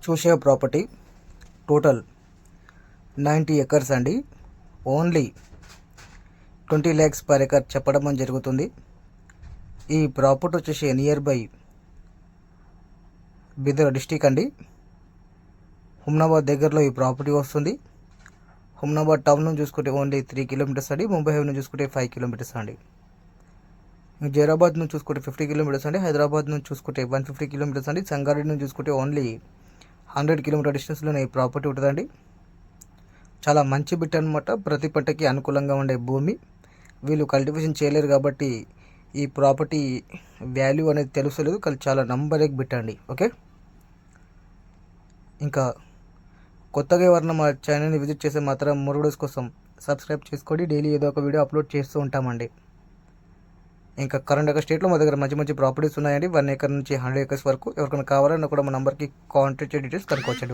చూసే property total 90 acres అండి. Only 20 lakhs per acre చెప్పడం జరుగుతుంది. ఈ ప్రాపర్టీ వచ్చేసి నియర్ బై బీదర్ డిస్టిక్ అండి. హుమ్నాబాద్ దగ్గరలో ఈ ప్రాపర్టీ వస్తుంది. హుమ్నాబాద్ టౌన్ నుంచి చూసుకుంటే ఓన్లీ 3 kilometers అండి. ముంబై హైవే నుంచి చూసుకుంటే 5 kilometers అండి. జైరాబాద్ నుంచి చూసుకుంటే 50 kilometers అండి. హైదరాబాద్ నుంచి చూసుకుంటే 150 kilometers అండి. సంగారెడ్డి నుంచి చూసుకుంటే ఓన్లీ 100 kilometer డిస్టెన్స్లోనే ఈ ప్రాపర్టీ ఉంటుందండి. చాలా మంచి బిట్ అనమాట. ప్రతి పంటకి అనుకూలంగా ఉండే భూమి. వీళ్ళు కల్టివేషన్ చేయలేరు కాబట్టి ఈ ప్రాపర్టీ వాల్యూ అనేది తెలుస్తలేదు, కానీ చాలా నంబర్ ఎగ్ బిట్ అండి. ఓకే, ఇంకా కొత్తగా ఎవరన్నా మా ఛానల్ని విజిట్ చేస్తే మాత్రం మోర్ వీడియోస్ కోసం సబ్స్క్రైబ్ చేసుకోండి. డైలీ ఏదో ఒక వీడియో అప్లోడ్ చేస్తూ ఉంటామండి. ఇంకా కరెంట్ ఒక స్టేట్లో మా దగ్గర మంచి మంచి ప్రాపర్టీస్ ఉన్నాయండి. 1 acre నుంచి 100 acres వరకు. ఎవరికైనా కావాలన్నా కూడా మా నెంబర్కి కాంటాక్ట్ డీటెయిల్స్ కనుక్కోవచ్చండి.